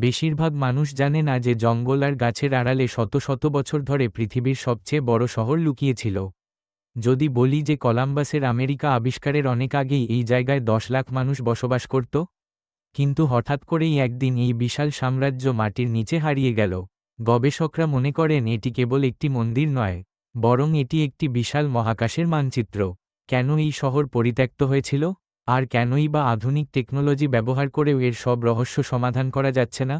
বেশিরভাগ মানুষ জানে না যে জঙ্গল আর গাছের আড়ালে শত শত বছর ধরে পৃথিবীর সবচেয়ে বড় শহর লুকিয়েছিল। যদি বলি যে কলাম্বাসের আমেরিকা আবিষ্কারের অনেক আগেই এই জায়গায় 10 লাখ মানুষ বসবাস করত, কিন্তু হঠাৎ করেই একদিন এই বিশাল সাম্রাজ্য মাটির নিচে হারিয়ে গেল। গবেষকরা মনে করেন এটি কেবল একটি মন্দির নয়, বরং এটি একটি বিশাল মহাকাশের মানচিত্র। কেন এই শহর পরিত্যক্ত হয়েছিল, আর কেনই বা আধুনিক টেকনোলজি ব্যবহার করেও এর সব রহস্য সমাধান করা যাচ্ছে না?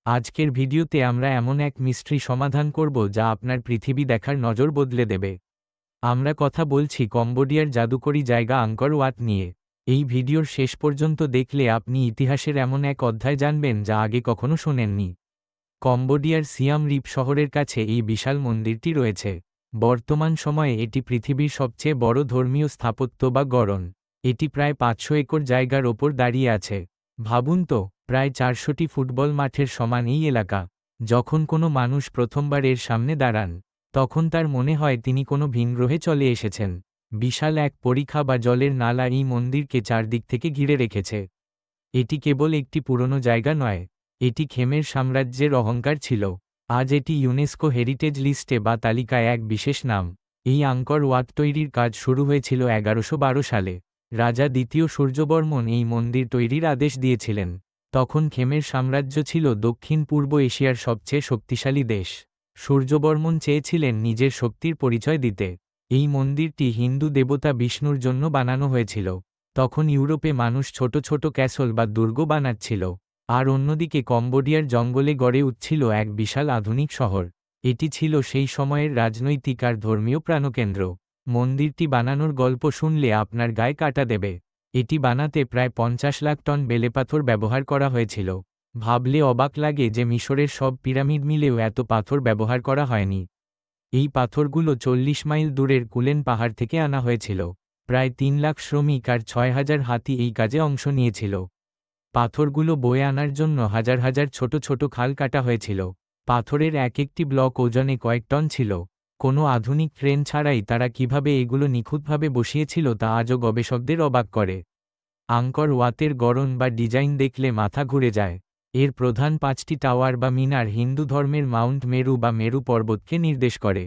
আজকের ভিডিওতে আমরা এমন এক মিস্ট্রি সমাধান করব যা আপনার পৃথিবী দেখার নজর বদলে দেবে। আমরা কথা বলছি কম্বোডিয়ার জাদুকরী জায়গা আঙ্কর ওয়াত নিয়ে। এই ভিডিওর শেষ পর্যন্ত দেখলে আপনি ইতিহাসের এমন এক অধ্যায় জানবেন যা আগে কখনো শোনেননি। কম্বোডিয়ার সিয়াম রিপ শহরের কাছে এই বিশাল মন্দিরটি রয়েছে। বর্তমান সময়ে এটি পৃথিবীর সবচেয়ে বড় ধর্মীয় স্থাপত্য বা গড়ন। এটি প্রায় 500 একর জায়গার ওপর দাঁড়িয়ে আছে। ভাবুন তো, প্রায় 400টি ফুটবল মাঠের সমান এই এলাকা। যখন কোনো মানুষ প্রথমবার এর সামনে দাঁড়ান, তখন তার মনে হয় তিনি কোনো ভিনগ্রহে চলে এসেছেন। বিশাল এক পরিখা বা জলের নালা এই মন্দিরকে চারদিক থেকে ঘিরে রেখেছে। এটি কেবল একটি পুরনো জায়গা নয়, এটি খেমের সাম্রাজ্যের অহংকার ছিল। আজ এটি ইউনেস্কো হেরিটেজ লিস্টে বা তালিকায় এক বিশেষ নাম। এই আঙ্কর ওয়াত তৈরির কাজ শুরু হয়েছিল 1112 সালে। রাজা দ্বিতীয় সূর্যবর্মন এই মন্দির তৈরির আদেশ দিয়েছিলেন। তখন খেমের সাম্রাজ্য ছিল দক্ষিণ পূর্ব এশিয়ার সবচেয়ে শক্তিশালী দেশ। সূর্যবর্মন চেয়েছিলেন নিজের শক্তির পরিচয় দিতে। এই মন্দিরটি হিন্দু দেবতা বিষ্ণুর জন্য বানানো হয়েছিল। তখন ইউরোপে মানুষ ছোট ছোট ক্যাসল বা দুর্গ বানাচ্ছিল, আর অন্যদিকে কম্বোডিয়ার জঙ্গলে গড়ে উঠছিল এক বিশাল আধুনিক শহর। এটি ছিল সেই সময়ের রাজনৈতিক আর ধর্মীয় প্রাণকেন্দ্র। মন্দিরটি বানানোর গল্প শুনলে আপনার গায়ে কাঁটা দেবে। এটি বানাতে প্রায় 50 লাখ টন বেলেপাথর ব্যবহার করা হয়েছিল। ভাবলে অবাক লাগে যে মিশরের সব পিরামিড মিলেও এত পাথর ব্যবহার করা হয়নি। এই পাথরগুলো 40 মাইল দূরের কুলেন পাহাড় থেকে আনা হয়েছিল। প্রায় 3 লাখ শ্রমিক আর 6000 হাতি এই কাজে অংশ নিয়েছিল। পাথরগুলো বয়ে আনার জন্য হাজার হাজার ছোট ছোট খাল কাটা হয়েছিল। পাথরের এক একটি ব্লক ওজনে কয়েক টন ছিল। কোনো আধুনিক ট্রেন ছাড়াই তারা কিভাবে এগুলো নিখুঁতভাবে বসিয়েছিল তা আজও গবেষকদের অবাক করে। আঙ্কর ওয়াতের গড়ন বা ডিজাইন দেখলে মাথা ঘুরে যায়। এর প্রধান 5টি টাওয়ার বা মিনার হিন্দু ধর্মের মাউন্ট মেরু বা মেরু পর্বতকে নির্দেশ করে।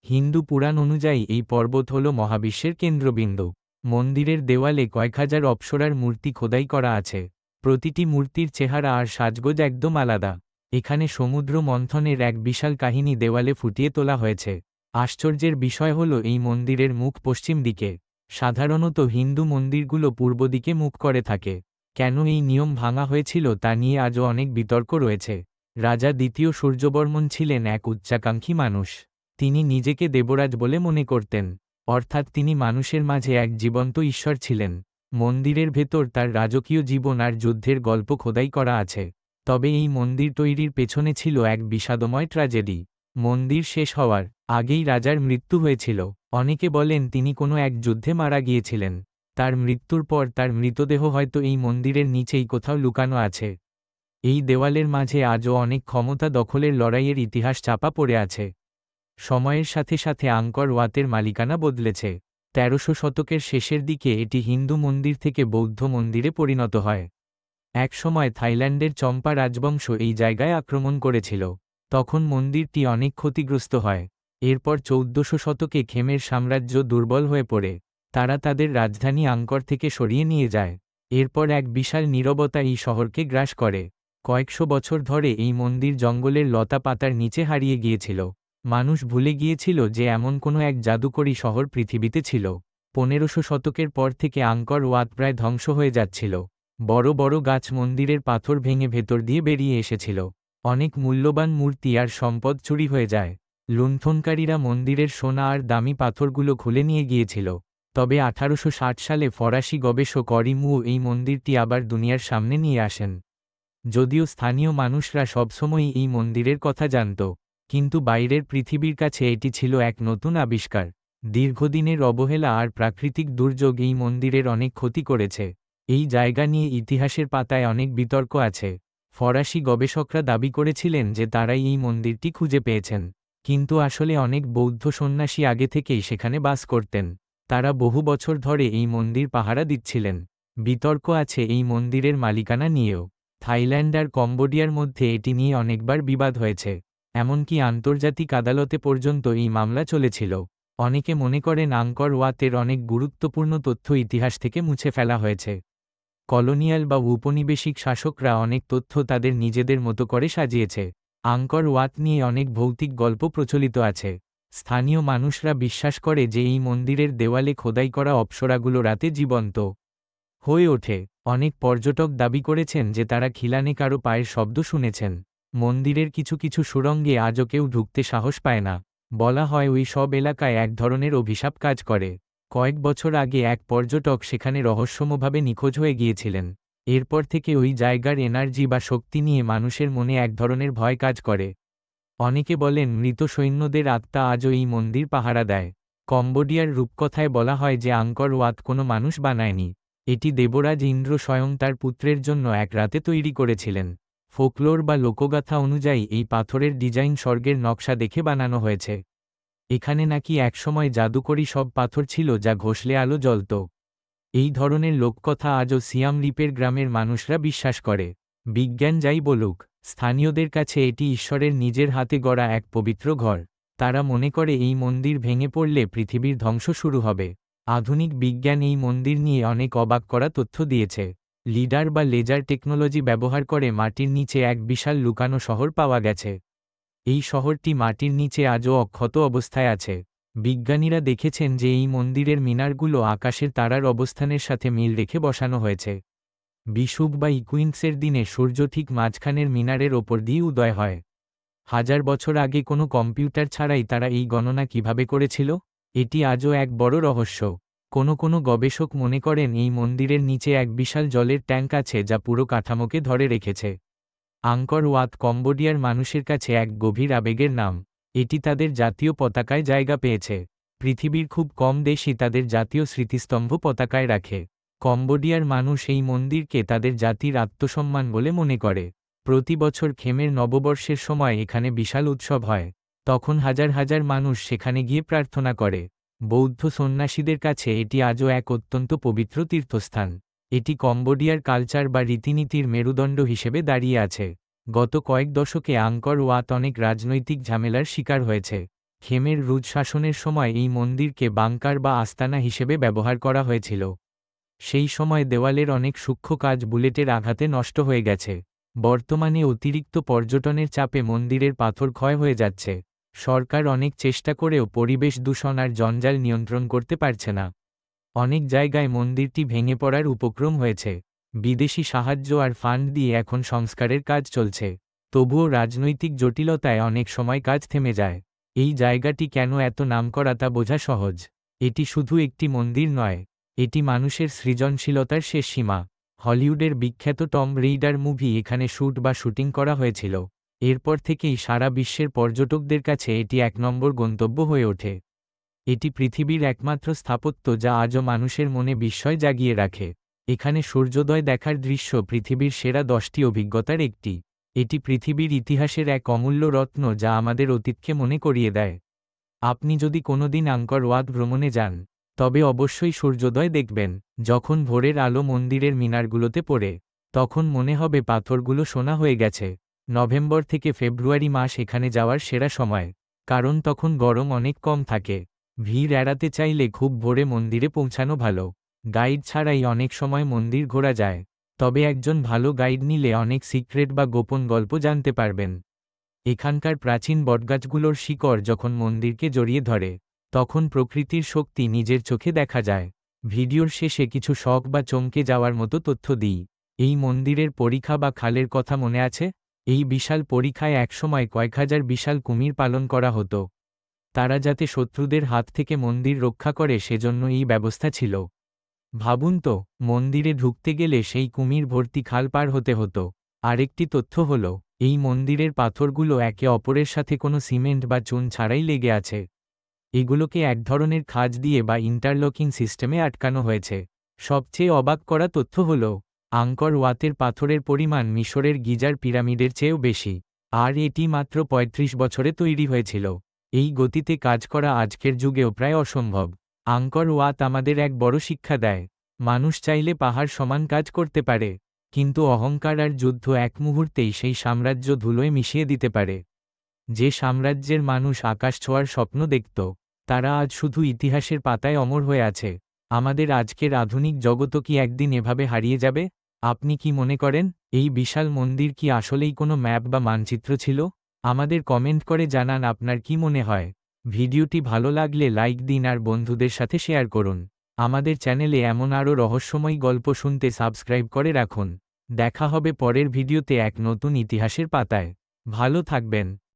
হিন্দু পুরাণ অনুযায়ী এই পর্বত হল মহাবিশ্বের কেন্দ্রবিন্দু। মন্দিরের দেওয়ালে কয়েক হাজার অপ্সরার মূর্তি খোদাই করা আছে। প্রতিটি মূর্তির চেহারা আর সাজগোজ একদম আলাদা। এখানে সমুদ্র মন্থনের এক বিশাল কাহিনী দেওয়ালে ফুটিয়ে তোলা হয়েছে। আশ্চর্যের বিষয় হল এই মন্দিরের মুখ পশ্চিম দিকে। সাধারণত হিন্দু মন্দিরগুলো পূর্ব দিকে মুখ করে থাকে। কেন এই নিয়ম ভাঙা হয়েছিল তা নিয়ে আজও অনেক বিতর্ক রয়েছে। রাজা দ্বিতীয় সূর্যবর্মন ছিলেন এক উচ্চাকাঙ্ক্ষী মানুষ। তিনি নিজেকে দেবরাজ বলে মনে করতেন, অর্থাৎ তিনি মানুষের মাঝে এক জীবন্ত ঈশ্বর ছিলেন। মন্দিরের ভেতর তার রাজকীয় জীবন আর যুদ্ধের গল্প খোদাই করা আছে। তবে এই মন্দির তৈরির পেছনে ছিল এক বিষাদময় ট্র্যাজেডি। মন্দির শেষ হওয়ার আগেই রাজার মৃত্যু হয়েছিল। অনেকে বলেন তিনি কোনো এক যুদ্ধে মারা গিয়েছিলেন। তার মৃত্যুর পর তার মৃতদেহ হয়তো এই মন্দিরের নিচেই কোথাও লুকানো আছে। এই দেওয়ালের মাঝে আজও অনেক ক্ষমতা দখলের লড়াইয়ের ইতিহাস চাপা পড়ে আছে। সময়ের সাথে সাথে আঙ্কর ওয়াতের মালিকানা বদলেছে। 1300 শতকের শেষের দিকে এটি হিন্দু মন্দির থেকে বৌদ্ধ মন্দিরে পরিণত হয়। এক সময় থাইল্যান্ডের চম্পা রাজবংশ এই জায়গায় আক্রমণ করেছিল। তখন মন্দিরটি অনেক ক্ষতিগ্রস্ত হয়। এরপর 1400 শতকে খেমের সাম্রাজ্য দুর্বল হয়ে পড়ে। তারা তাদের রাজধানী আঙ্কর থেকে সরিয়ে নিয়ে যায়। এরপর এক বিশাল নীরবতা এই শহরকে গ্রাস করে। কয়েকশো বছর ধরে এই মন্দির জঙ্গলের লতা পাতার নিচে হারিয়ে গিয়েছিল। মানুষ ভুলে গিয়েছিল যে এমন কোনো এক জাদুকরী শহর পৃথিবীতে ছিল। 1500 শতকের পর থেকে আঙ্কর ওয়াত প্রায় ধ্বংস হয়ে যাচ্ছিল। বড় বড় গাছ মন্দিরের পাথর ভেঙে ভেতর দিয়ে বেরিয়ে এসেছিল। অনেক মূল্যবান মূর্তি আর সম্পদ চুরি হয়ে যায়। লুণ্ঠনকারীরা মন্দিরের সোনা আর দামি পাথরগুলো খুলে নিয়ে গিয়েছিল। তবে 1860 সালে ফরাসি গবেষক অরি মু এই মন্দিরটি আবার দুনিয়ার সামনে নিয়ে আসেন। যদিও স্থানীয় মানুষরা সবসময়ই এই মন্দিরের কথা জানত, কিন্তু বাইরের পৃথিবীর কাছে এটি ছিল এক নতুন আবিষ্কার। দীর্ঘদিনের অবহেলা আর প্রাকৃতিক দুর্যোগ এই মন্দিরের অনেক ক্ষতি করেছে। এই জায়গা নিয়ে ইতিহাসের পাতায় অনেক বিতর্ক আছে। ফরাসি গবেষকরা দাবি করেছিলেন যে তারাই এই মন্দিরটি খুঁজে পেয়েছেন, কিন্তু আসলে অনেক বৌদ্ধ সন্ন্যাসী আগে থেকেই সেখানে বাস করতেন। তারা বহু বছর ধরে এই মন্দির পাহারা দিচ্ছিলেন। বিতর্ক আছে এই মন্দিরের মালিকানা নিয়েও। থাইল্যান্ড আর কম্বোডিয়ার মধ্যে এটি নিয়ে অনেকবার বিবাদ হয়েছে, এমনকি আন্তর্জাতিক আদালতে পর্যন্ত এই মামলা চলেছিল। অনেকে মনে করেন আঙ্কর ওয়াতের অনেক গুরুত্বপূর্ণ তথ্য ইতিহাস থেকে মুছে ফেলা হয়েছে। কলোনিয়াল বা উপনিবেশিক শাসকরা অনেক তথ্য তাদের নিজেদের মতো করে সাজিয়েছে। আঙ্কর ওয়াত নিয়ে অনেক ভৌতিক গল্প প্রচলিত আছে। স্থানীয় মানুষরা বিশ্বাস করে যে এই মন্দিরের দেওয়ালে খোদাই করা অপ্সরাগুলো রাতে জীবন্ত হয়ে ওঠে। অনেক পর্যটক দাবি করেছেন যে তারা খিলানে কারো পায়ের শব্দ শুনেছেন। মন্দিরের কিছু কিছু সুড়ঙ্গে আজও কেউ ঢুকতে সাহস পায় না। বলা হয় ওই সব এলাকায় এক ধরনের অভিশাপ কাজ করে। কয়েক বছর আগে এক পর্যটক সেখানে রহস্যময়ভাবে নিখোঁজ হয়ে গিয়েছিলেন। এরপর থেকে ওই জায়গার এনার্জি বা শক্তি নিয়ে মানুষের মনে এক ধরনের ভয় কাজ করে। অনেকে বলেন মৃত সৈন্যদের আত্মা আজও এই মন্দির পাহারা দেয়। কম্বোডিয়ার রূপকথায় বলা হয় যে আঙ্কর ওয়াত কোনো মানুষ বানায়নি, এটি দেবরাজ ইন্দ্র স্বয়ং তার পুত্রের জন্য এক রাতে তৈরি করেছিলেন। ফোকলোর বা লোকগাথা অনুযায়ী এই পাথরের ডিজাইন স্বর্গের নকশা দেখে বানানো হয়েছে। এখানে নাকি একসময় জাদুকরী সব পাথর ছিল যা ঘষলে আলো জ্বলত। এই ধরনের লোককথা আজও সিয়াম রিপের গ্রামের মানুষরা বিশ্বাস করে। বিজ্ঞান যাই বলুক, স্থানীয়দের কাছে এটি ঈশ্বরের নিজের হাতে গড়া এক পবিত্র ঘর। তারা মনে করে এই মন্দির ভেঙে পড়লে পৃথিবীর ধ্বংস শুরু হবে। আধুনিক বিজ্ঞান এই মন্দির নিয়ে অনেক অবাক করা তথ্য দিয়েছে। লিডার বা লেজার টেকনোলজি ব্যবহার করে মাটির নিচে এক বিশাল লুকানো শহর পাওয়া গেছে। এই শহরটি মাটির নিচে আজও অক্ষত অবস্থায় আছে। বিজ্ঞানীরা দেখেছেন যে এই মন্দিরের মিনারগুলো আকাশের তারার অবস্থানের সাথে মিল রেখে বসানো হয়েছে। বিষুব বা ইকুইন্সের দিনে সূর্য ঠিক মাঝখানের মিনারের ওপর দিয়ে উদয় হয়। হাজার বছর আগে কোনো কম্পিউটার ছাড়াই তারা এই গণনা কিভাবে করেছিল? এটি আজও এক বড় রহস্য। কোনো গবেষক মনে করেন এই মন্দিরের নিচে এক বিশাল জলের ট্যাঙ্ক আছে যা পুরো কাঠামোকে ধরে রেখেছে। আঙ্কর ওয়াত কম্বোডিয়ার মানুষের কাছে এক গভীর আবেগের নাম। এটি তাদের জাতীয় পতাকায় জায়গা পেয়েছে। পৃথিবীর খুব কম দেশই তাদের জাতীয় স্মৃতিস্তম্ভ পতাকায় রাখে। কম্বোডিয়ার মানুষ এই মন্দিরকে তাদের জাতির আত্মসম্মান বলে মনে করে। প্রতি বছর খেমের নববর্ষের সময় এখানে বিশাল উৎসব হয়। তখন হাজার হাজার মানুষ সেখানে গিয়ে প্রার্থনা করে। বৌদ্ধ সন্ন্যাসীদের কাছে এটি আজও এক অত্যন্ত পবিত্র তীর্থস্থান। এটি কম্বোডিয়ার কালচার বা রীতিনীতির মেরুদণ্ড হিসেবে দাঁড়িয়ে আছে। গত কয়েক দশকে আঙ্কর ওয়াত অনেক রাজনৈতিক ঝামেলার শিকার হয়েছে। খেমের রুজ শাসনের সময় এই মন্দিরকে বাংকার বা আস্তানা হিসেবে ব্যবহার করা হয়েছিল। সেই সময় দেওয়ালের অনেক সূক্ষ্ম কাজ বুলেটের আঘাতে নষ্ট হয়ে গেছে। বর্তমানে অতিরিক্ত পর্যটনের চাপে মন্দিরের পাথর ক্ষয় হয়ে যাচ্ছে। সরকার অনেক চেষ্টা করেও পরিবেশ দূষণ আর জঞ্জাল নিয়ন্ত্রণ করতে পারছে না। অনেক জায়গায় মন্দিরটি ভেঙে পড়ার উপক্রম হয়েছে। বিদেশি সাহায্য আর ফান্ড দিয়ে এখন সংস্কারের কাজ চলছে। তবুও রাজনৈতিক জটিলতায় অনেক সময় কাজ থেমে যায়। এই জায়গাটি কেন এত নামকরা তা বোঝা সহজ। এটি শুধু একটি মন্দির নয়, এটি মানুষের সৃজনশীলতার শেষ সীমা। হলিউডের বিখ্যাত টম রেইডার মুভি এখানে শুটিং করা হয়েছিল। এরপর থেকেই সারা বিশ্বের পর্যটকদের কাছে এটি এক নম্বর গন্তব্য হয়ে ওঠে। এটি পৃথিবীর একমাত্র স্থাপত্য যা আজও মানুষের মনে বিস্ময় জাগিয়ে রাখে। এখানে সূর্যোদয় দেখার দৃশ্য পৃথিবীর সেরা 10টি অভিজ্ঞতার একটি। এটি পৃথিবীর ইতিহাসের এক অমূল্য রত্ন যা আমাদের অতীতকে মনে করিয়ে দেয়। আপনি যদি কোনোদিন আঙ্কর ওয়াত ভ্রমণে যান, তবে অবশ্যই সূর্যোদয় দেখবেন। যখন ভোরের আলো মন্দিরের মিনারগুলোতে পড়ে, তখন মনে হবে পাথরগুলো সোনা হয়ে গেছে। নভেম্বর থেকে ফেব্রুয়ারি মাস এখানে যাওয়ার সেরা সময়, কারণ তখন গরম অনেক কম থাকে। ভিড় এড়াতে চাইলে খুব ভোরে মন্দিরে পৌঁছানো ভালো। গাইড ছাড়াই অনেক সময় মন্দির ঘোরা যায়, তবে একজন ভালো গাইড নিলে অনেক সিক্রেট বা গোপন গল্প জানতে পারবেন। এখানকার প্রাচীন বটগাছগুলোর শিকড় যখন মন্দিরকে জড়িয়ে ধরে, তখন প্রকৃতির শক্তি নিজের চোখে দেখা যায়। ভিডিওর শেষে কিছু শখ বা চমকে যাওয়ার মতো তথ্য দিই। এই মন্দিরের পরিখা বা খালের কথা মনে আছে? এই বিশাল পরিখায় একসময় কয়েক হাজার বিশাল কুমির পালন করা হতো। তারা যাতে শত্রুদের হাত থেকে মন্দির রক্ষা করে সেজন্য এই ব্যবস্থা ছিল। ভাবুন তো, মন্দিরে ঢুকতে গেলে সেই কুমির ভর্তি খাল পার হতে হতো। আরেকটি তথ্য হল, এই মন্দিরের পাথরগুলো একে অপরের সাথে কোনো সিমেন্ট বা চুন ছাড়াই লেগে আছে। এগুলোকে এক ধরনের খাঁজ দিয়ে বা ইন্টারলকিং সিস্টেমে আটকানো হয়েছে। সবচেয়ে অবাক করা তথ্য হল, আঙ্কর ওয়াতের পাথরের পরিমাণ মিশরের গিজার পিরামিডের চেয়েও বেশি, আর এটি মাত্র ৩৫ বছরে তৈরি হয়েছিল। এই গতিতে কাজ করা আজকের যুগেও প্রায় অসম্ভব। আঙ্কর ওয়াত আমাদের এক বড় শিক্ষা দেয়। মানুষ চাইলে পাহাড় সমান কাজ করতে পারে। কিন্তু অহংকার আর যুদ্ধ এক মুহূর্তেই সেই সাম্রাজ্য ধুলোয় মিশিয়ে দিতে পারে। যে সাম্রাজ্যের মানুষ আকাশ ছোঁয়ার স্বপ্ন দেখত, তারা আজ শুধু ইতিহাসের পাতায় অমর হয়ে আছে। আমাদের আজকের আধুনিক জগতও কি একদিন এভাবে হারিয়ে যাবে? আপনি কি মনে করেন, এই বিশাল মন্দির কি আসলেই কোনো ম্যাপ বা মানচিত্র ছিল? আমাদের কমেন্ট করে জানান আপনার কি মনে হয়। ভিডিওটি ভালো লাগলে লাইক দিন আর বন্ধুদের সাথে শেয়ার করুন। আমাদের চ্যানেলে এমন আরও রহস্যময়ী গল্প শুনতে সাবস্ক্রাইব করে রাখুন। দেখা হবে পরের ভিডিওতে এক নতুন ইতিহাসের পাতায়। ভালো থাকবেন।